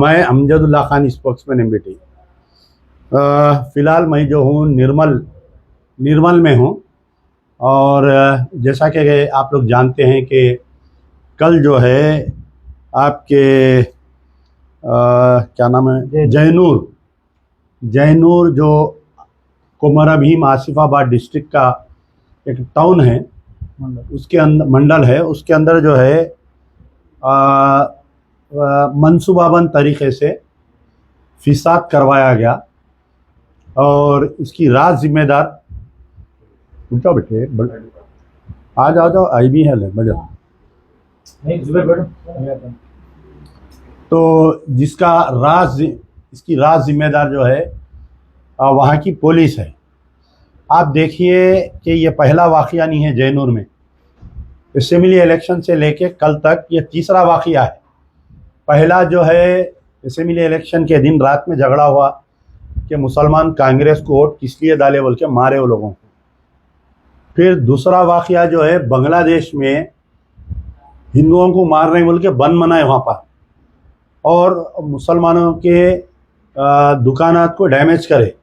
मैं Amjadullah Khan, spokesman MBT. फ़िलहाल मैं जो हूँ निर्मल में हूँ। और जैसा कि आप लोग जानते हैं कि कल जो है आपके क्या नाम है, जैनूर जो कोमरा भीम आसिफाबाद डिस्ट्रिक्ट का एक टाउन है, उसके अंदर मंडल है, उसके अंदर जो है मंसूबाबंद तरीक़े से फिसाद करवाया गया। और इसकी राज जिम्मेदार उल्टा बैठे आ जाओ आई भी है बजा। तो इसकी राज जिम्मेदार जो है वहाँ की पुलिस है। आप देखिए कि ये पहला वाक़या नहीं है जैनूर में। असेंबली इलेक्शन से लेके कल तक ये तीसरा वाक़या है। पहला जो है असेंबली इलेक्शन के दिन रात में झगड़ा हुआ कि मुसलमान कांग्रेस को वोट किस लिए डाले बोल के मारे वो लोगों को। फिर दूसरा वाक़या जो है बांग्लादेश में हिंदुओं को मार रहे बोल के बंद मनाए वहाँ पर, और मुसलमानों के दुकानात को डैमेज करे।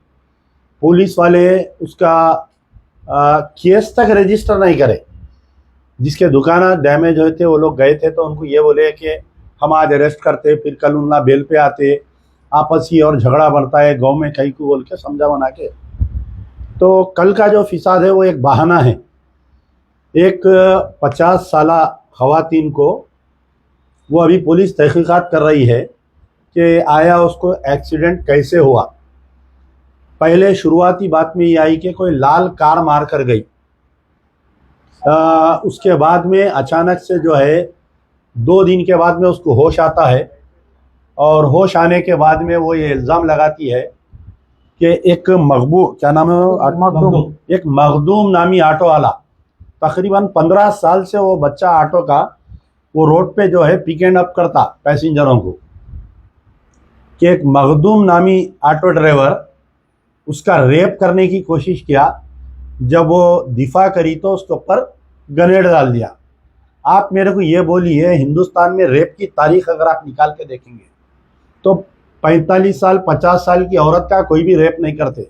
पुलिस वाले उसका केस तक रजिस्टर नहीं करे। जिसके दुकान डैमेज हुए थे वो लोग गए थे तो उनको ये बोले कि हम आज अरेस्ट करते, फिर कल उनका बेल पे आते, आपसी और झगड़ा बढ़ता है गांव में कहीं को बोल के समझा बना के। तो कल का जो फिसाद है वो एक बहाना है। एक 50 साला ख़वातीन को वो अभी पुलिस तहकीकात कर रही है कि आया उसको एक्सीडेंट कैसे हुआ। पहले शुरुआती बात में ये आई कि कोई लाल कार मार कर गई। उसके बाद में अचानक से जो है 2 दिन के बाद में उसको होश आता है, और होश आने के बाद में वो ये इल्ज़ाम लगाती है कि एक एक मखदूम नामी ऑटो वाला, तकरीबन 15 साल से वो बच्चा ऑटो का वो रोड पे जो है पिक एंड अप करता पैसेंजरों को, कि एक मखदूम नामी ऑटो ड्राइवर उसका रेप करने की कोशिश किया। जब वो दिफा करी तो उसके ऊपर ग्रेनेड डाल दिया। आप मेरे को ये बोलिए, हिंदुस्तान में रेप की तारीख अगर आप निकाल के देखेंगे तो 45 साल 50 साल की औरत का कोई भी रेप नहीं करते।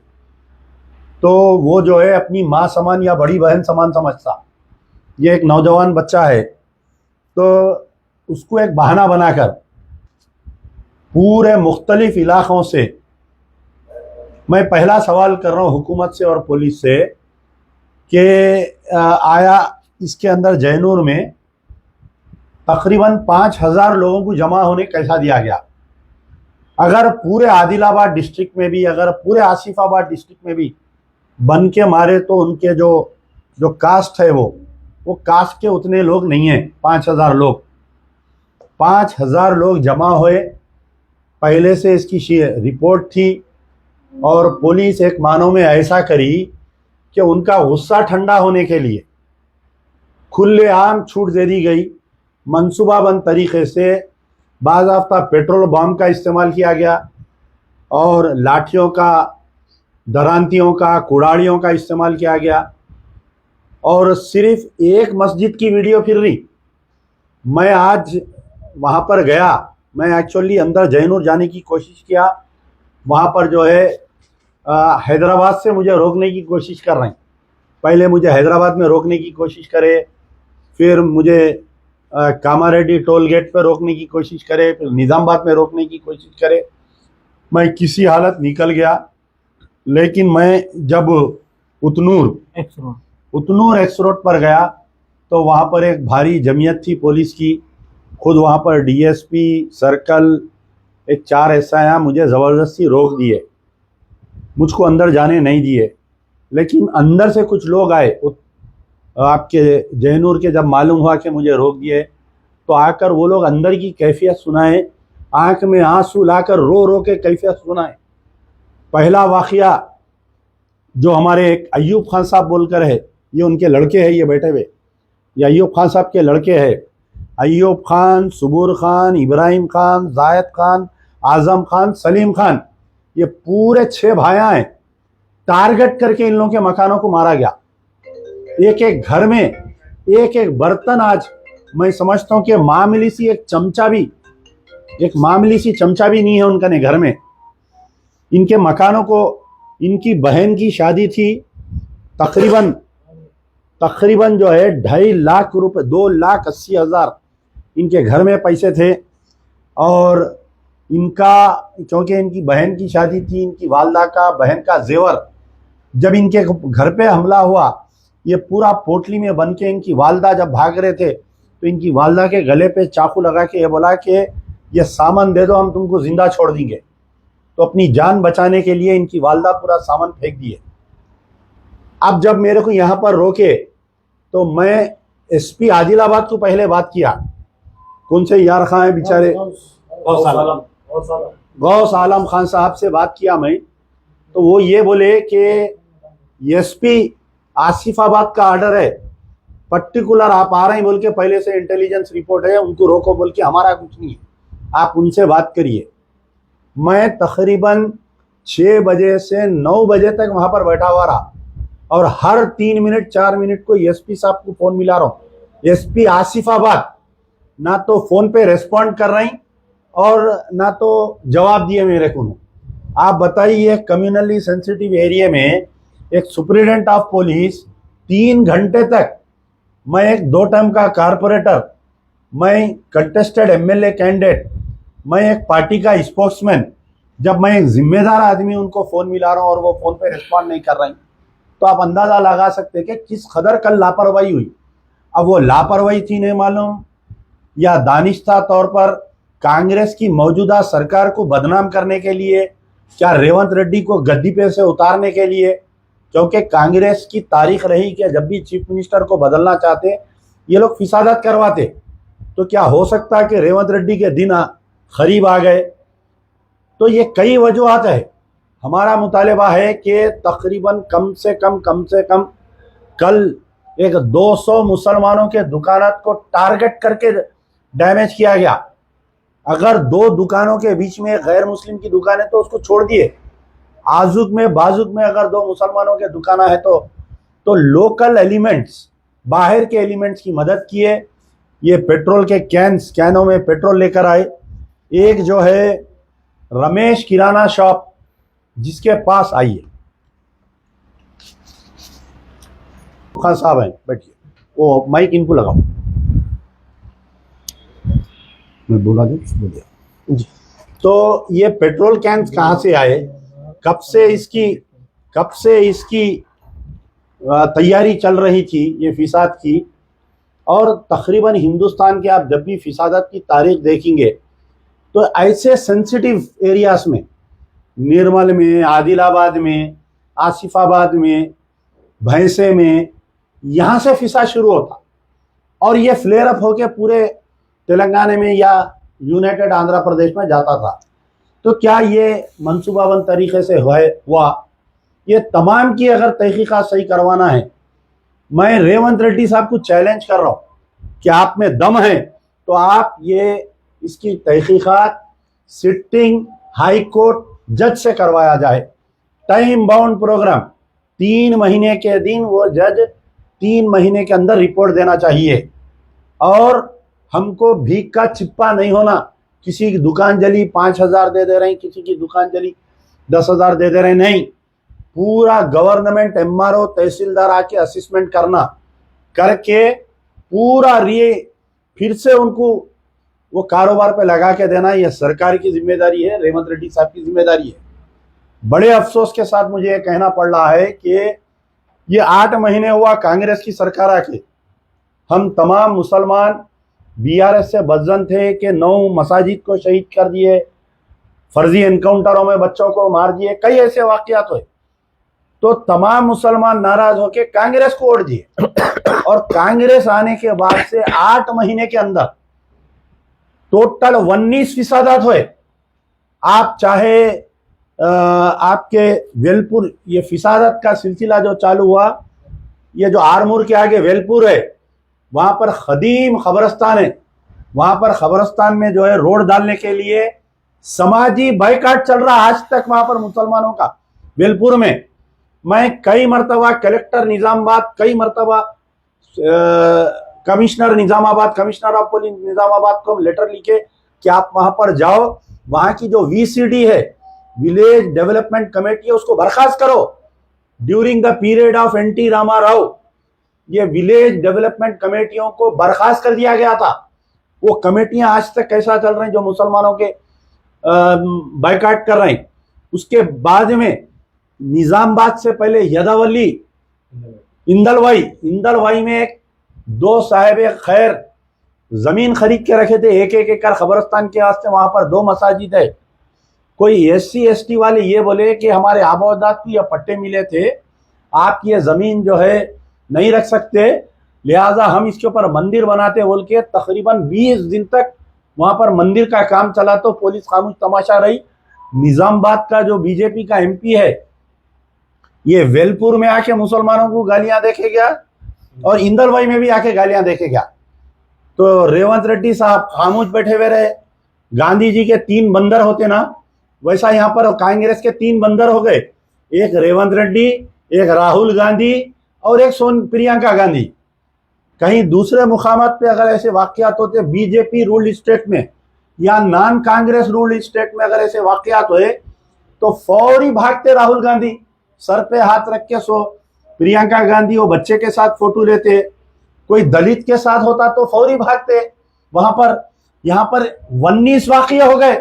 तो वो जो है अपनी माँ समान या बड़ी बहन समान समझता। ये एक नौजवान बच्चा है, तो उसको एक बहाना बनाकर पूरे मुख्तलिफ इलाक़ों से, मैं पहला सवाल कर रहा हूँ हुकूमत से और पुलिस से कि आया इसके अंदर जैनूर में तकरीबन 5000 लोगों को जमा होने कैसा दिया गया। अगर पूरे आदिलाबाद डिस्ट्रिक्ट में भी, अगर पूरे आसिफाबाद डिस्ट्रिक्ट में भी बन के मारे तो उनके जो कास्ट है वो कास्ट के उतने लोग नहीं हैं। 5000 लोग 5000 लोग जमा हुए। पहले से इसकी रिपोर्ट थी, और पुलिस एक मानों में ऐसा करी कि उनका गुस्सा ठंडा होने के लिए खुलेआम छूट दे दी गई। मंसूबाबंद तरीक़े से बाज़ाफ्ता पेट्रोल बम का इस्तेमाल किया गया, और लाठियों का, दरांतियों का, कुड़ाड़ियों का इस्तेमाल किया गया। और सिर्फ एक मस्जिद की वीडियो फिर रही। मैं आज वहाँ पर गया, मैं एक्चुअली अंदर जैनूर जाने की कोशिश किया। वहाँ पर जो है हैदराबाद से मुझे रोकने की कोशिश कर रहे हैं। पहले मुझे हैदराबाद में रोकने की कोशिश करे, फिर मुझे कामारेड्डी टोल गेट पर रोकने की कोशिश करे, फिर निज़ामाबाद में रोकने की कोशिश करे। मैं किसी हालत निकल गया। लेकिन मैं जब उतनूर एक्स रोड पर गया तो वहाँ पर एक भारी जमीयत थी पुलिस की। खुद वहाँ पर डीएसपी सर्कल एक 4 एसआई मुझे ज़बरदस्ती रोक दिए, मुझको अंदर जाने नहीं दिए। लेकिन अंदर से कुछ लोग आए आपके जैनूर के, जब मालूम हुआ कि मुझे रोक दिए तो आकर वो लोग अंदर की कैफियत सुनाए, आंख में आंसू लाकर रो रो के कैफियत सुनाए। पहला वाक़या जो हमारे एक अय्यूब खान साहब बोलकर है, ये उनके लड़के हैं, ये बैठे हुए, ये अय्यूब खान साहब के लड़के हैं। अय्यूब खान, सुबूर खान, इब्राहिम खान, जायद खान, आज़म खान, सलीम खान, ये पूरे 6 भाइयाँ हैं। टारगेट करके इन लोगों के मकानों को मारा गया। एक एक घर में एक एक बर्तन, आज मैं समझता हूँ कि मामूली सी एक चमचा भी एक मामूली सी चमचा भी नहीं है उनका ने घर में। इनके मकानों को, इनकी बहन की शादी थी, तकरीबन तकरीबन जो है 2.5 लाख रुपए, 2,80,000 इनके घर में पैसे थे। और इनका, क्योंकि इनकी बहन की शादी थी, इनकी वालदा का बहन का जेवर जब इनके घर पे हमला हुआ, ये पूरा पोटली में बन के इनकी वालदा जब भाग रहे थे तो इनकी वालदा के गले पे चाकू लगा के ये बोला कि ये सामान दे दो, हम तुमको जिंदा छोड़ देंगे। तो अपनी जान बचाने के लिए इनकी वालदा पूरा सामान फेंक दिए। अब जब मेरे को यहाँ पर रोके तो मैं एसपी आदिलाबाद को पहले बात किया, कौन से यार खां है बेचारे, गौस आलम खान साहब से बात किया मैं। तो वो ये बोले कि एसपी आसिफाबाद का ऑर्डर है, पर्टिकुलर आप आ रहे हैं बोल के पहले से इंटेलिजेंस रिपोर्ट है, उनको रोको बोल के, हमारा कुछ नहीं है, आप उनसे बात करिए। मैं तकरीबन 6 बजे से 9 बजे तक वहां पर बैठा हुआ रहा और हर 3 मिनट 4 मिनट को एसपी साहब को फोन मिला रहा हूं। एसपी आसिफाबाद ना तो फोन पे रेस्पॉन्ड कर रही और ना तो जवाब दिए मेरे को। आप बताइए, कम्युनली सेंसिटिव एरिया में एक सुप्रिटेंडेंट ऑफ पुलिस 3 घंटे तक, मैं एक 2 टर्म का कारपोरेटर, मैं कंटेस्टेड एमएलए कैंडिडेट, मैं एक पार्टी का स्पोक्समैन, जब मैं एक जिम्मेदार आदमी उनको फोन मिला रहा हूं और वो फोन पे रिस्पॉन्ड नहीं कर रही, तो आप अंदाजा लगा सकते कि किस कदर कल लापरवाही हुई। अब वो लापरवाही थी नहीं मालूम या दानिस्ता तौर पर कांग्रेस की मौजूदा सरकार को बदनाम करने के लिए, क्या रेवंत रेड्डी को गद्दी पे से उतारने के लिए, क्योंकि कांग्रेस की तारीख रही कि जब भी चीफ मिनिस्टर को बदलना चाहते ये लोग फिसादत करवाते। तो क्या हो सकता है कि रेवंत रेड्डी के दिन करीब आ गए? तो ये कई वजूहत है। हमारा मुतालिबा है कि तकरीबन कम से कम कल एक 200 मुसलमानों के दुकानात को टारगेट करके डैमेज किया गया। अगर 2 दुकानों के बीच में गैर मुस्लिम की दुकान है तो उसको छोड़ दिए, आजुक में बाजुक में अगर 2 मुसलमानों के दुकाना है तो लोकल एलिमेंट्स, बाहर के एलिमेंट्स की मदद किए। ये पेट्रोल के कैनों में पेट्रोल लेकर आए। एक जो है रमेश किराना शॉप, जिसके पास, आइए खान साहब हैं, बैठिए, वो माइक इनको लगाओ, मैं बोला बोलिए जी। तो ये पेट्रोल कैन कहाँ से आए, कब से इसकी तैयारी चल रही थी ये फिसाद की। और तकरीबन हिंदुस्तान के आप जब भी फिसादत की तारीख देखेंगे तो ऐसे सेंसिटिव एरियाज में, निर्मल में, आदिलाबाद में, आसिफाबाद में, भैंसे में, यहाँ से फिसाद शुरू होता और ये फ्लेयर अप होके पूरे तेलंगाना में या यूनाइटेड आंध्र प्रदेश में जाता था। तो क्या ये मंसूबाबंद तरीके से हुआ? ये तमाम की अगर तहकीकात सही करवाना है, मैं रेवंत रेड्डी साहब को चैलेंज कर रहा हूँ कि आप में दम है तो आप ये इसकी तहकीकात सिटिंग हाई कोर्ट जज से करवाया जाए। टाइम बाउंड प्रोग्राम, 3 महीने के दिन वो जज 3 महीने के अंदर रिपोर्ट देना चाहिए। और हमको भीख का चिप्पा नहीं होना, किसी की दुकान जली 5,000 दे रहे हैं, किसी की दुकान जली 10,000 दे रहे हैं, नहीं। पूरा गवर्नमेंट एमआरओ तहसीलदार आके असेसमेंट करके पूरा फिर से उनको वो कारोबार पे लगा के देना, यह सरकार की जिम्मेदारी है, रेवंत रेड्डी साहब की जिम्मेदारी है। बड़े अफसोस के साथ मुझे ये कहना पड़ रहा है कि ये 8 महीने हुआ कांग्रेस की सरकार आके, हम तमाम मुसलमान बीआरएस से बदजन थे कि 9 मसाजिद को शहीद कर दिए, फर्जी एनकाउंटरों में बच्चों को मार दिए, कई ऐसे वाकयात हुए। तो तमाम मुसलमान नाराज होकर कांग्रेस को वोट दिए और कांग्रेस आने के बाद से 8 महीने के अंदर टोटल 19 फिसादात हुए। आप चाहे आपके वेलपुर, ये फिसादत का सिलसिला जो चालू हुआ, ये जो आरमूर के आगे वेलपुर है, वहां पर खदीम खबरस्तान है, वहां पर खबरस्तान में जो है रोड डालने के लिए समाजी बाइकाट चल रहा आज तक वहां पर मुसलमानों का। वेलपुर में मैं कई मरतबा कलेक्टर निजामाबाद, कई मरतबा commissioner Nizamabad, commissioner of police Nizamabad को लेटर लिखे कि आप वहां पर जाओ, वहां की जो VCD है, विलेज डेवलपमेंट कमेटी है, उसको बर्खास्त करो। During the period of NT Rama Rao ये विलेज डेवलपमेंट कमेटियों को बर्खास्त कर दिया गया था। वो कमेटियां आज तक कैसा चल रही जो मुसलमानों के बाइकाट कर रहे हैं। उसके बाद में निजामबाद से पहले यदावली, इंदलवाई में एक दो साहिब खैर जमीन खरीद के रखे थे, एक एकड़ खबरस्तान के वास्ते। वहां पर 2 मसाजिद है। कोई SC ST वाले ये बोले कि हमारे आबादात को ये पट्टे मिले थे, आप ये जमीन जो है नहीं रख सकते, लिहाजा हम इसके ऊपर मंदिर बनाते बोल के तकरीबन 20 दिन तक वहां पर मंदिर का काम चला। तो पुलिस खामोश तमाशा रही। निजामाबाद का जो BJP का MP है, ये वेलपुर में आके मुसलमानों को गालियां देके गया और इंदलवाई में भी आके गालियां देके गया। तो रेवंत रेड्डी साहब खामोश बैठे हुए रहे। गांधी जी के 3 बंदर होते ना, वैसा यहाँ पर कांग्रेस के 3 बंदर हो गए, एक रेवंत रेड्डी, एक राहुल गांधी और एक प्रियंका गांधी। कहीं दूसरे मुकामात पे अगर ऐसे वाकयात होते BJP रूल्ड स्टेट में या नॉन कांग्रेस रूल्ड स्टेट में, अगर ऐसे वाकयात हुए तो फौरी भागते राहुल गांधी, सर पे हाथ रख के प्रियंका गांधी वो बच्चे के साथ फोटो लेते। कोई दलित के साथ होता तो फौरी भागते वहां पर। यहाँ पर 19 वाकये हो गए।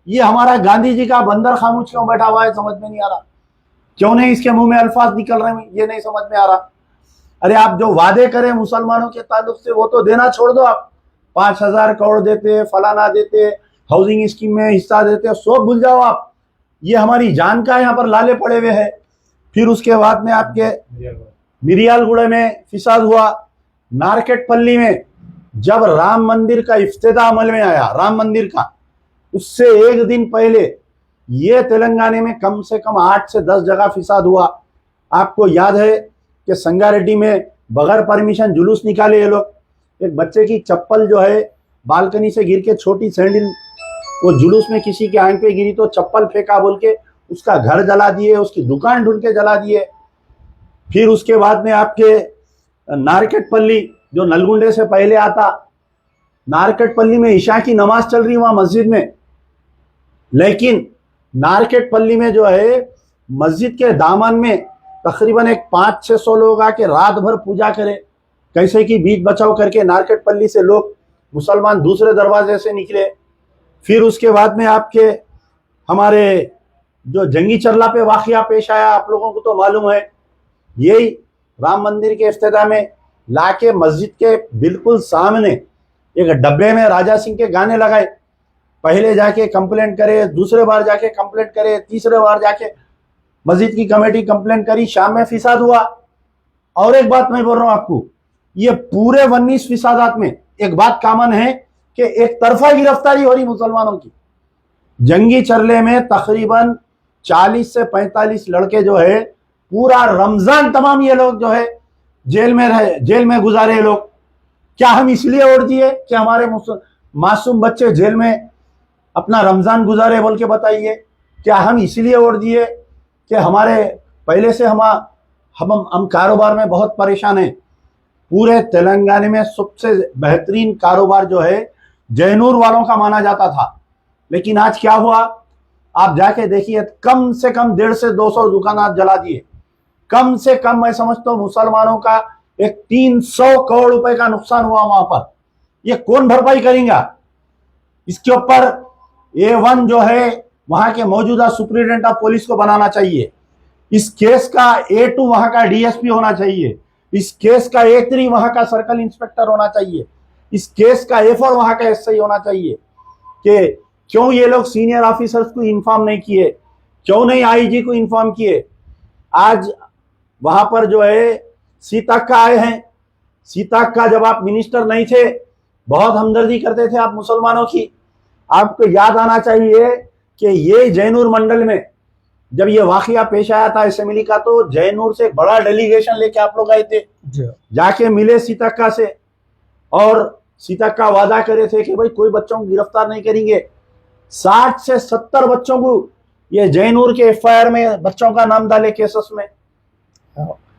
ये हमारा गांधी जी का बंदर खामोश क्यों बैठा हुआ है, समझ में नहीं आ रहा। क्यों नहीं इसके मुंह में अल्फाज निकल रहे हैं, ये नहीं समझ में आ रहा। अरे आप जो वादे करें मुसलमानों के ताल्लुक से वो तो देना छोड़ दो। आप 5,000 करोड़ देते, फलाना देते, हाउसिंग स्कीम में हिस्सा देते, सब भूल जाओ आप। ये हमारी जान का यहाँ पर लाले पड़े हुए हैं। फिर उसके बाद में आपके मिरियालगुड़े में फिसाद हुआ। नारकेटपल्ली में जब राम मंदिर का इफ्तिताह अमल में आया, राम मंदिर का, उससे एक दिन पहले ये तेलंगाना में कम से कम 8 से 10 जगह फिसाद हुआ। आपको याद है कि संगारेड्डी में बगैर परमिशन जुलूस निकाले ये लोग। एक बच्चे की चप्पल जो है बालकनी से गिर के, छोटी सैंडल, वो जुलूस में किसी के आंख पे गिरी तो चप्पल फेंका बोल के उसका घर जला दिए, उसकी दुकान ढूंढ के जला दिए। फिर उसके बाद में आपके नारकेटपल्ली जो नलगुंडे से पहले आता, नारकेटपल्ली में ईशा की नमाज चल रही वहां मस्जिद में, लेकिन नारकेटपल्ली में जो है मस्जिद के दामन में तकरीबन एक 500-600 लोग आके रात भर पूजा करे, कैसे कि बीच बचाव करके नारकेटपल्ली से लोग मुसलमान दूसरे दरवाजे से निकले। फिर उसके बाद में आपके हमारे जो जंगी चरला पे वाकया पेश आया, आप लोगों को तो मालूम है। यही राम मंदिर के इफ्तिताह में लाके मस्जिद के बिल्कुल सामने एक डब्बे में राजा सिंह के गाने लगाए। पहले जाके कंप्लेंट करे, दूसरे बार जाके कंप्लेंट करे, तीसरे बार जाके मस्जिद की कमेटी कंप्लेंट करी, शाम में फिसाद हुआ। और एक बात मैं बोल रहा हूं आपको, ये पूरे 19 फिसादात में एक बात कॉमन है कि एक तरफा गिरफ्तारी हो रही मुसलमानों की। जंगी चरले में तकरीबन 40 से 45 लड़के जो है पूरा रमजान तमाम ये लोग जो है जेल में रहे, जेल में गुजारे लोग। क्या हम इसलिए वोट दिए कि हमारे मासूम बच्चे जेल में अपना रमजान गुजारे बोल के बताइए? क्या हम इसलिए वोट दिए कि हमारे पहले से हम कारोबार में बहुत परेशान हैं? पूरे तेलंगाना में सबसे बेहतरीन कारोबार जो है जैनूर वालों का माना जाता था, लेकिन आज क्या हुआ आप जाके देखिए, कम से कम 150 से 200 दुकान जला दिए। कम से कम मैं समझता हूं मुसलमानों का एक 300 करोड़ रुपए का नुकसान हुआ वहां पर। ये कौन भरपाई करेगा? इसके ऊपर A1 जो है वहां के मौजूदा सुप्रिटेंडेंट ऑफ पुलिस को बनाना चाहिए। इस केस का A2 वहां का DSP होना चाहिए। इस केस का A3 वहां का सर्कल इंस्पेक्टर होना चाहिए। इस केस का A4 वहां का SI होना चाहिए। कि क्यों ये लोग सीनियर ऑफिसर्स को इन्फॉर्म नहीं किए, क्यों नहीं IG को इन्फॉर्म किए? आज वहां पर जो है सीताक्का आए हैं। सीताक्का जब आप मिनिस्टर नहीं थे बहुत हमदर्दी करते थे आप मुसलमानों की। आपको याद आना चाहिए कि ये जैनूर मंडल में जब ये वाकया पेश आया था असेंबली का, तो जैनूर से बड़ा डेलीगेशन लेके आप लोग आए थे, जाके मिले सीताक्का से, और सीताक्का वादा करे थे कि भाई कोई बच्चों को गिरफ्तार नहीं करेंगे। 60 से 70 बच्चों को ये जैनूर के FIR में बच्चों का नाम डाले केसेस में।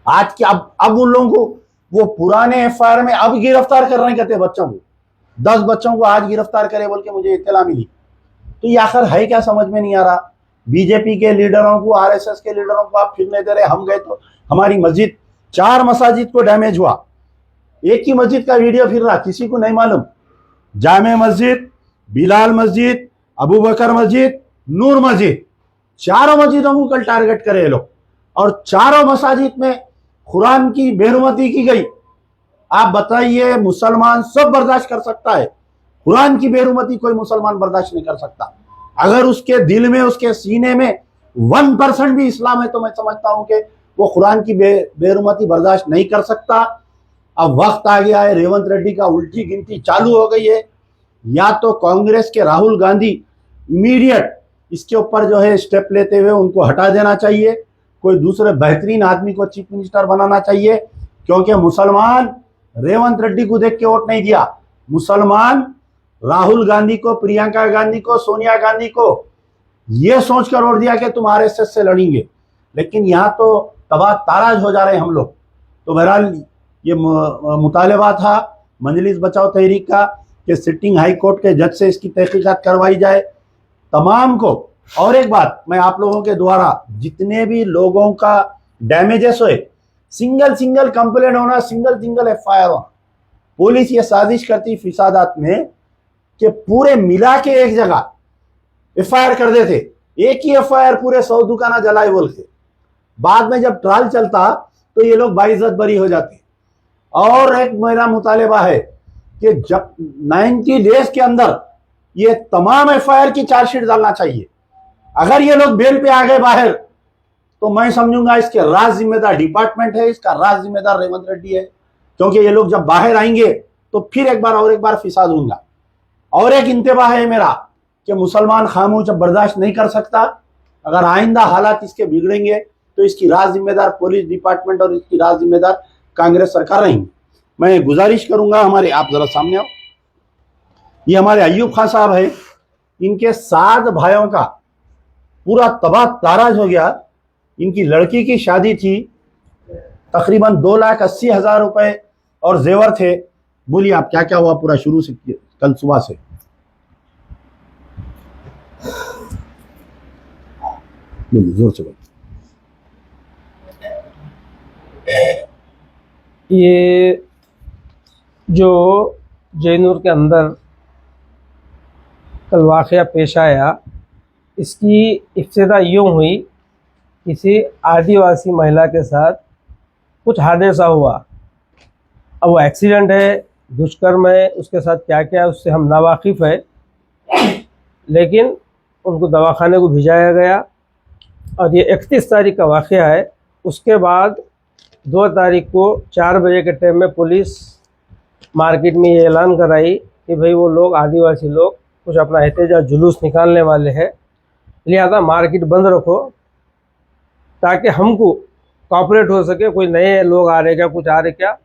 आज के अब उन लोगों को वो पुराने FIR में अब गिरफ्तार कर रहे कहते बच्चों को। 10 बच्चों को आज गिरफ्तार करे बोल के मुझे इत्तला मिली। तो ये आखिर है क्या, समझ में नहीं आ रहा। बीजेपी के लीडरों को, आरएसएस के लीडरों को आप फिरने दे रहे। हम गए तो हमारी मस्जिद, 4 मसाजिद को डैमेज हुआ। एक ही मस्जिद का वीडियो फिर रहा, किसी को नहीं मालूम। जामे मस्जिद, बिलाल मस्जिद, अबू बकर मस्जिद, नूर मस्जिद, चारों मस्जिदों को कल टारगेट करे लोग। और चारों मसाजिद में कुरान की बेरुमती की गई। आप बताइए, मुसलमान सब बर्दाश्त कर सकता है, कुरान की बेरुमती कोई मुसलमान बर्दाश्त नहीं कर सकता। अगर उसके दिल में, उसके सीने में 1% भी इस्लाम है तो मैं समझता हूं कि वो कुरान की बेरुमती बर्दाश्त नहीं कर सकता। अब वक्त आ गया है, रेवंत रेड्डी का उल्टी गिनती चालू हो गई है। या तो कांग्रेस के राहुल गांधी इमीडिएट इसके ऊपर जो है स्टेप लेते हुए उनको हटा देना चाहिए, कोई दूसरे बेहतरीन आदमी को चीफ मिनिस्टर बनाना चाहिए। क्योंकि मुसलमान रेवंत रेड्डी को देख के वोट नहीं दिया, मुसलमान राहुल गांधी को, प्रियंका गांधी को, सोनिया गांधी को ये सोचकर वोट दिया कि तुम आरएसएस से लड़ेंगे। लेकिन यहाँ तो तबाह ताराज हो जा रहे हैं हम लोग। तो बहरहाल ये मुतालबा था मजलिस बचाओ तहरीक का कि सिटिंग हाई कोर्ट के जज से इसकी तहकीकात करवाई जाए तमाम को। और एक बात, मैं आप लोगों के द्वारा जितने भी लोगों का डैमेजेस हुए, सिंगल कंप्लेंट होना, सिंगल एफआईआर होना। पुलिस ये साजिश करती फिसादात में कि पूरे मिला के एक जगह एफआईआर कर देते, एक ही एफआईआर पूरे 100 दुकाना जलाए बोल के। बाद में जब ट्रायल चलता तो ये लोग बाइज्जत बरी हो जाते। और एक मेरा मुतालिबा है कि जब 90 डेज के अंदर ये तमाम एफआईआर की चार्जशीट डालना चाहिए। अगर ये लोग बेल पे आ गए बाहर तो मैं समझूंगा इसके राज जिम्मेदार डिपार्टमेंट है, इसका राज जिम्मेदार रेवंत रेड्डी है। क्योंकि ये लोग जब बाहर आएंगे तो फिर एक बार फिसाद होगा। और एक इंतबाह है मेरा कि मुसलमान खामोश जब बर्दाश्त नहीं कर सकता, अगर आइंदा हालात इसके बिगड़ेंगे तो इसकी राज जिम्मेदार पुलिस डिपार्टमेंट और इसकी राज जिम्मेदार कांग्रेस सरकार रहेंगी। मैं गुजारिश करूंगा, हमारे, आप जरा सामने आओ, ये हमारे अय्यूब खान साहब है, इनके 7 भाइयों का पूरा तबाह ताराज हो गया। इनकी लड़की की शादी थी, तकरीबन 2,80,000 रुपए और जेवर थे। बोलिए आप क्या क्या हुआ पूरा शुरू से कल सुबह से। बोलिए जोर से बोलिए। ये जो जयनूर के अंदर कल वाक़या पेश आया, इसकी इब्तिदा यूँ हुई, किसी आदिवासी महिला के साथ कुछ हादसा हुआ। अब वो एक्सीडेंट है, दुष्कर्म है, उसके साथ क्या क्या है उससे हम नावाकिफ़ है। लेकिन उनको दवाखाने को भिजाया गया और ये 31 तारीख का वाक़या है। उसके बाद 2 तारीख को 4 बजे के टाइम में पुलिस मार्केट में ये ऐलान कराई कि भाई वो लोग, आदिवासी लोग, कुछ अपना एहतजाज जुलूस निकालने वाले हैं, लिहाजा मार्केट बंद रखो ताकि हमको कॉपरेट हो सके, कोई नए लोग आ रहे क्या, कुछ आ रहे क्या,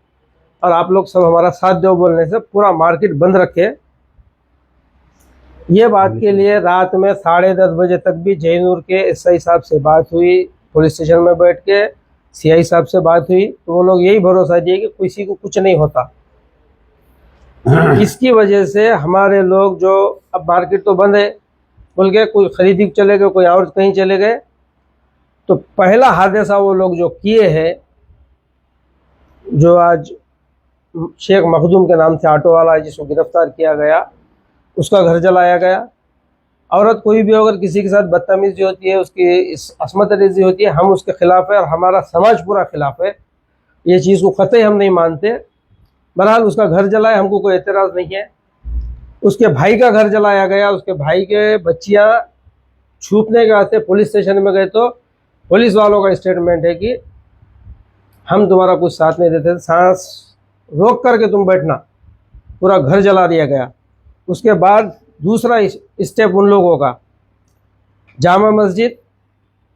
और आप लोग सब हमारा साथ दो बोलने से पूरा मार्केट बंद रखे। ये बात के लिए रात में 10:30 बजे तक भी जयनूर के एसआई साहब से बात हुई, पुलिस स्टेशन में बैठ के सीआई साहब से बात हुई, तो वो लोग यही भरोसा दिए कि किसी को कुछ नहीं होता। इसकी वजह से हमारे लोग जो, अब मार्केट तो बंद है बोल के कोई खरीदी चले गए, कोई और कहीं चले गए। तो पहला हादसा वो लोग जो किए हैं, जो आज शेख मखदूम के नाम से ऑटो वाला जिसको गिरफ्तार किया गया, उसका घर जलाया गया। औरत कोई भी अगर किसी के साथ बदतमीजी होती है, उसकी असमत रेजी होती है, हम उसके खिलाफ है और हमारा समाज पूरा खिलाफ है। ये चीज़ को कतई हम नहीं मानते। बहरहाल उसका घर जलाया, हमको कोई एतराज़ नहीं है। उसके भाई का घर जलाया गया, उसके भाई के बच्चियां छूटने के वास्ते पुलिस स्टेशन में गए तो पुलिस वालों का स्टेटमेंट है कि हम तुम्हारा कुछ साथ नहीं देते, सांस रोक करके तुम बैठना, पूरा घर जला दिया गया। उसके बाद दूसरा स्टेप उन लोगों का, जामा मस्जिद,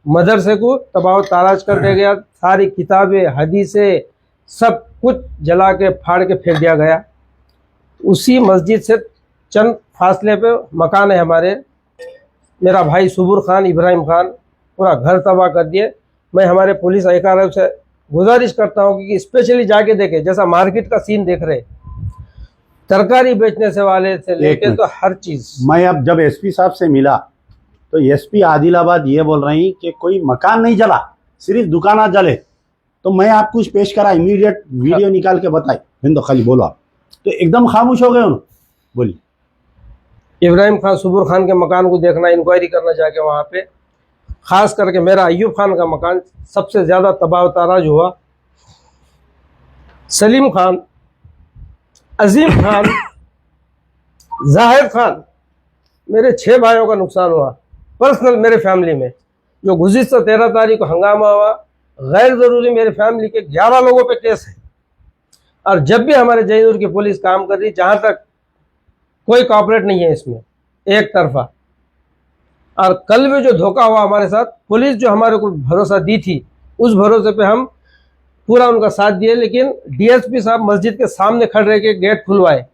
मदरसे को तबाह ताराज कर दिया गया, सारी किताबें, हदीसें, सब कुछ जला के फाड़ के फेंक दिया गया। उसी मस्जिद से चंद फासले पे मकान है हमारे, मेरा भाई सुबुर खान, इब्राहिम खान, पूरा घर तबाह कर दिए। मैं हमारे पुलिस अधिकारियों से गुजारिश करता हूँ कि स्पेशली जाके देखें, जैसा मार्केट का सीन देख रहे, तरकारी बेचने से वाले से लेके मिनट। तो हर चीज। मैं अब जब एसपी साहब से मिला तो एसपी आदिलाबाद ये बोल रही कि कोई मकान नहीं जला, सिर्फ दुकाना जले। तो मैं आपको कुछ पेश करा, इमीडिएट वीडियो निकाल के बताई। हिंदो खाली बोलो आप, तो एकदम खामोश हो गए उन्होंने। बोलिए। इब्राहिम खान सुबुर खान के मकान को देखना, इंक्वायरी करना जाके वहाँ पे, खास करके मेरा अयूब खान का मकान सबसे ज़्यादा तबाह ताराज हुआ। सलीम खान, अजीम खान, जाहिर खान, मेरे 6 भाइयों का नुकसान हुआ पर्सनल मेरे फैमिली में। जो गुज़िश्ता 13 तारीख को हंगामा हुआ, गैर ज़रूरी मेरे फैमिली के 11 लोगों पे केस है। और जब भी हमारे जयनूर की पुलिस काम कर रही, जहाँ तक कोई कॉपरेट नहीं है इसमें, एक तरफा। और कल भी जो धोखा हुआ हमारे साथ, पुलिस जो हमारे को भरोसा दी थी, उस भरोसे पे हम पूरा उनका साथ दिए, लेकिन डीएसपी साहब मस्जिद के सामने खड़े रह के गेट खुलवाए,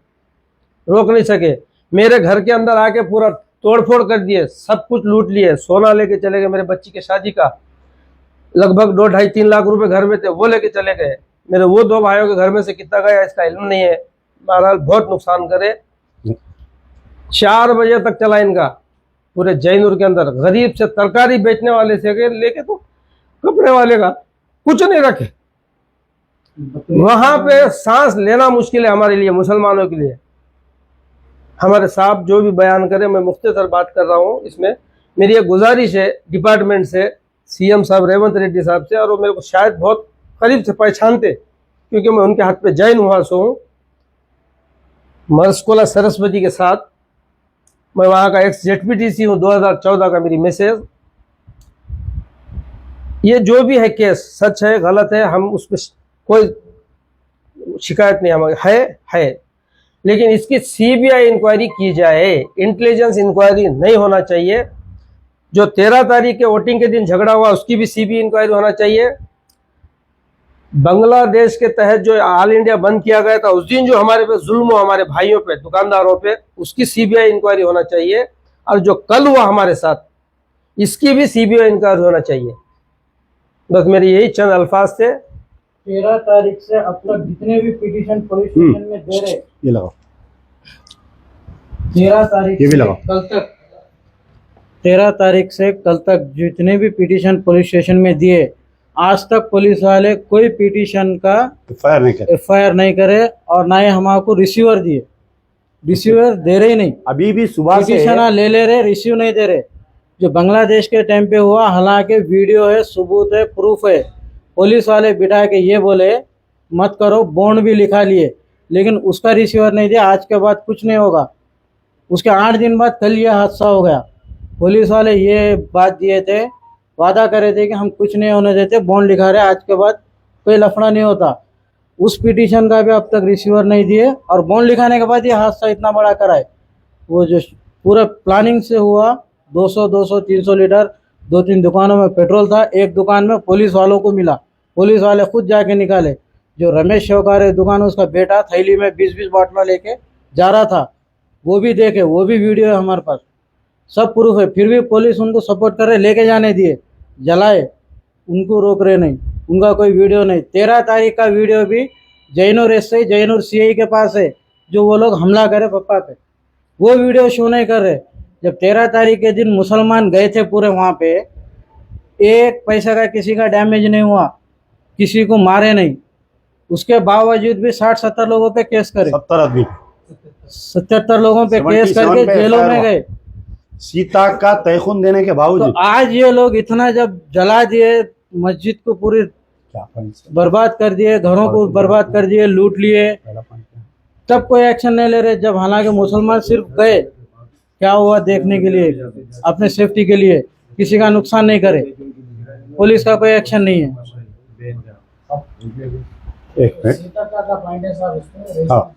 रोक नहीं सके। मेरे घर के अंदर आके पूरा तोड़फोड़ कर दिए, सब कुछ लूट लिए, सोना लेके चले गए। मेरे बच्ची की शादी का लगभग 2, 2.5, 3 लाख रुपए घर में थे, वो लेके चले गए। मेरे वो 2 भाइयों के घर में से कितना गया इसका इल्म नहीं है। बहरहाल बहुत नुकसान करे। 4 बजे तक चला इनका पूरे जयनूर के अंदर। गरीब से तरकारी बेचने वाले से लेके तो कपड़े वाले का कुछ नहीं रखे। वहां पे सांस लेना मुश्किल है हमारे लिए, मुसलमानों के लिए। हमारे साहब जो भी बयान करें, मैं मुख्तसर बात कर रहा हूँ इसमें। मेरी एक गुजारिश है डिपार्टमेंट से, सीएम साहब रेवंत रेड्डी साहब से, और वो मेरे को शायद बहुत करीब से पहचानते क्योंकि मैं उनके हाथ पे जैन हुआ सो हूँ। मर्सकोला सरस्वती के साथ मैं वहाँ का एक्स जेडपीटीसी हूँ, 2014 का मेरी मैसेज। ये जो भी है केस सच है गलत है, हम उस पर कोई शिकायत नहीं हमारी है, लेकिन इसकी सीबीआई इंक्वायरी की जाए, इंटेलिजेंस इंक्वायरी नहीं होना चाहिए। जो 13 तारीख के वोटिंग के दिन झगड़ा हुआ उसकी भी सीबीआई इंक्वायरी होना चाहिए। बांग्लादेश के तहत जो ऑल इंडिया बंद किया गया था, उस दिन जो हमारे पे जुल्म हुआ, हमारे भाइयों पे, दुकानदारों पे, उसकी सीबीआई इंक्वायरी होना चाहिए। और जो कल हुआ हमारे साथ, इसकी भी सीबीआई इंक्वायरी होना चाहिए। बस मेरे यही चंद अल्फाज थे। 13 तारीख से अब तक जितने भी पिटीशन पुलिस स्टेशन में दे रहे, ये लगाओ, 13 तारीख ये भी से लगाओ। कल तक, 13 तारीख से कल तक जितने भी पिटीशन पुलिस स्टेशन में दिए, आज तक पुलिस वाले कोई पिटीशन का फायर नहीं कर, एफआईआर नहीं करे और ना ही हमारे रिसीवर दिए। रिसीवर दे रहे ही नहीं। अभी भी सुबह से पिटीशन ले रहे, रिसीव नहीं दे रहे। जो बांग्लादेश के टाइम पे हुआ, हालांकि वीडियो है, सबूत है, प्रूफ है। पुलिस वाले बिठा के ये बोले मत करो, बॉन्ड भी लिखा लिए, लेकिन उसका रिसीवर नहीं दिया। आज के बाद कुछ नहीं होगा। उसके 8 दिन बाद कल ये हादसा हो गया। पुलिस वाले ये बात दिए थे, वादा करे थे कि हम कुछ नहीं होने देते, बॉन्ड लिखा रहे, आज के बाद कोई लफड़ा नहीं होता। उस पिटीशन का भी अब तक रिसीवर नहीं दिए और बॉन्ड लिखाने के बाद ये हादसा इतना बड़ा कराए। वो जो पूरा प्लानिंग से हुआ, 200, 300 लीटर 2-3 दुकानों में पेट्रोल था, एक दुकान में पुलिस वालों को मिला, पुलिस वाले खुद जाके निकाले। जो रमेश शौकार है दुकान, उसका बेटा थैली में 20-20 बॉटल लेके जा रहा था, वो भी देखे, वो भी वीडियो है हमारे पास, सब प्रूफ है। फिर भी पुलिस उनको सपोर्ट कर रहे, लेके जाने दिए, जलाए, उनको रोक रहे नहीं, उनका कोई वीडियो नहीं। 13 तारीख का वीडियो भी जयनूर एसआई, जयनूर सीआई के पास है, जो वो लोग हमला करे पप्पा पे, वो वीडियो शो नहीं कर रहे। जब 13 तारीख के दिन मुसलमान गए थे पूरे वहाँ पे, 1 पैसा का किसी का डैमेज नहीं हुआ, किसी को मारे नहीं, उसके बावजूद भी 60-70 लोगों पे केस करे, 70 आदमी, 77 लोगों पे केस 77 करके पे जेलों FIR में हुआ। गए। सीता का तयखुन देने के तो बावजूद आज ये लोग इतना जब जला दिए, मस्जिद को पूरी बर्बाद कर दिए, घरों को बर्बाद कर दिए, लूट लिए, तब कोई एक्शन नहीं ले रहे। जब हालांकि मुसलमान सिर्फ गए क्या हुआ देखने के लिए, अपने सेफ्टी के लिए, किसी का नुकसान नहीं करे, पुलिस का कोई एक्शन नहीं है। एक मिनट, हाँ,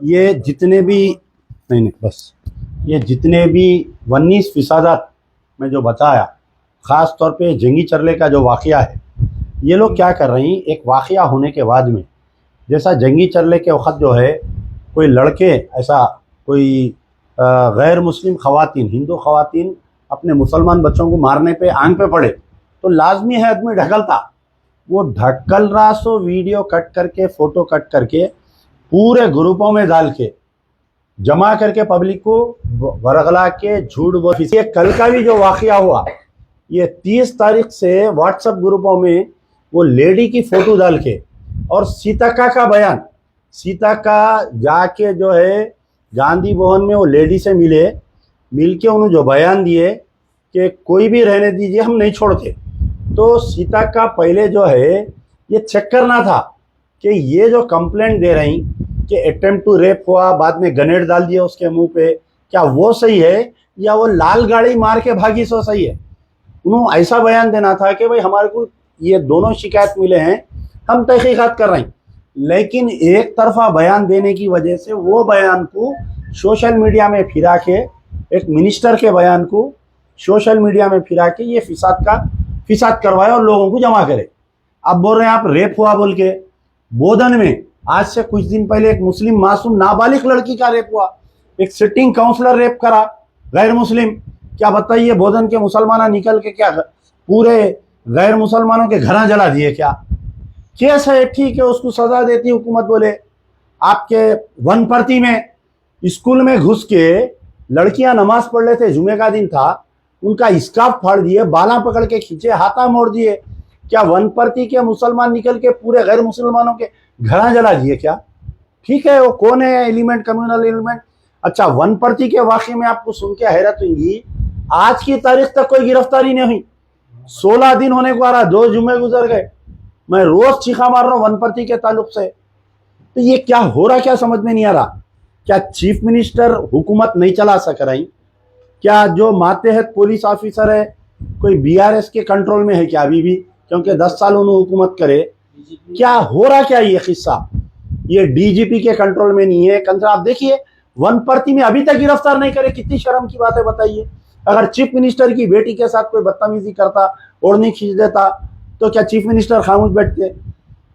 ये जितने भी नहीं बस ये जितने भी 19 फिसादात में जो बताया, ख़ास तौर पे जंगी चरले का जो वाक़या है, ये लोग क्या कर रही, एक वाक़या होने के बाद में, जैसा जंगी चरले के वक़्त जो है कोई लड़के, ऐसा कोई गैर मुस्लिम ख़वातीन, हिंदू ख़वातीन अपने मुसलमान बच्चों को मारने पे आंग पे पड़े, तो लाजमी है आदमी ढकलता। वो ढकल रहा, सो वीडियो कट करके, फ़ोटो कट करके पूरे ग्रुपों में डाल के जमा करके पब्लिक को वरगला के झूठ बोल। ये कल का भी जो वाकया हुआ, ये 30 तारीख से व्हाट्सएप ग्रुपों में वो लेडी की फोटो डाल के और सीतक्का का बयान, सीतक्का जाके जो है गांधी भवन में वो लेडी से मिल के उन्होंने जो बयान दिए कि कोई भी रहने दीजिए, हम नहीं छोड़ते। तो सीतक्का पहले जो है ये चेक करना था कि ये जो कंप्लेंट दे रही कि अटेम्प्ट टू रेप हुआ, बाद में ग्रेनेड डाल दिया उसके मुंह पे, क्या वो सही है या वो लाल गाड़ी मार के भागी सो सही है? उन्होंने ऐसा बयान देना था कि भाई हमारे को ये दोनों शिकायत मिले हैं, हम तहकीकात कर रहे हैं। लेकिन एक तरफा बयान देने की वजह से वो बयान को सोशल मीडिया में फिरा के, एक मिनिस्टर के बयान को सोशल मीडिया में फिरा के ये फिसाद करवाए और लोगों को जमा करे। अब बोल रहे हैं आप रेप हुआ बोल के। बोधन में आज से कुछ दिन पहले एक मुस्लिम मासूम नाबालिग लड़की का रेप हुआ, एक सिटिंग काउंसलर रेप करा गैर मुस्लिम। क्या बताइए, बोधन के मुसलमान निकल के क्या पूरे गैर मुसलमानों के घर जला दिए? क्या केस है? ठीक है, उसको सजा देती हुकूमत। बोले आपके वनपर्ती में स्कूल में घुस के लड़कियां नमाज पढ़ रहे थे, जुमे का दिन था, उनका स्कार्फ फाड़ दिए, बाला पकड़ के खींचे, हाथा मोड़ दिए। क्या वनपर्ती के मुसलमान निकल के पूरे गैर मुसलमानों के घर जला दिए? क्या ठीक है, वो कौन है एलिमेंट, कम्युनल एलिमेंट? अच्छा, वनपर्ती के वाकये में आपको सुन के हैरत होगी, आज की तारीख तक कोई गिरफ्तारी नहीं हुई। 16 दिन होने को आ रहा, 2 जुमे गुजर गए, मैं रोज चीखा मार रहा हूं वनपर्ती के ताल्लुक से। तो ये क्या हो रहा, क्या समझ में नहीं आ रहा? क्या चीफ मिनिस्टर हुकूमत नहीं चला सक रही? क्या जो मातहत पुलिस ऑफिसर है कोई बीआरएस के कंट्रोल में है क्या अभी भी? क्योंकि 10 साल उन्होंने हुकूमत करे। क्या हो रहा, क्या ये किस्सा? ये डीजीपी के कंट्रोल में नहीं है। आप देखिए वनपर्ती में अभी तक गिरफ्तार नहीं करे, कितनी शर्म की बात है बताइए। अगर चीफ मिनिस्टर की बेटी के साथ कोई बदतमीजी करता, ओढ़नी खींच देता, तो क्या चीफ मिनिस्टर खामोश बैठते?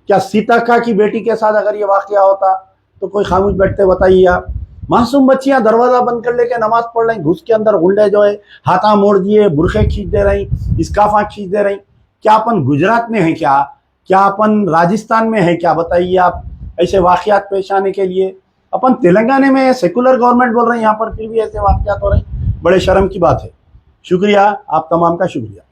क्या सीतक्का की बेटी के साथ अगर ये वाकया होता तो कोई खामोश बैठते? बताइए आप। मासूम बच्चियां दरवाजा बंद कर लेके नमाज पढ़ रही, घुस के अंदर गुंडे जो है हाथा मोड़ दिए, बुरखे खींच दे रही, स्काफा खींच दे रही। क्या अपन गुजरात में है क्या अपन राजस्थान में है क्या? बताइए आप। ऐसे वाकयात पेश आने के लिए अपन तेलंगाना में सेकुलर गवर्नमेंट बोल रहे हैं, यहाँ पर फिर भी ऐसे वाकयात हो रहे हैं। बड़े शर्म की बात है। शुक्रिया, आप तमाम का शुक्रिया।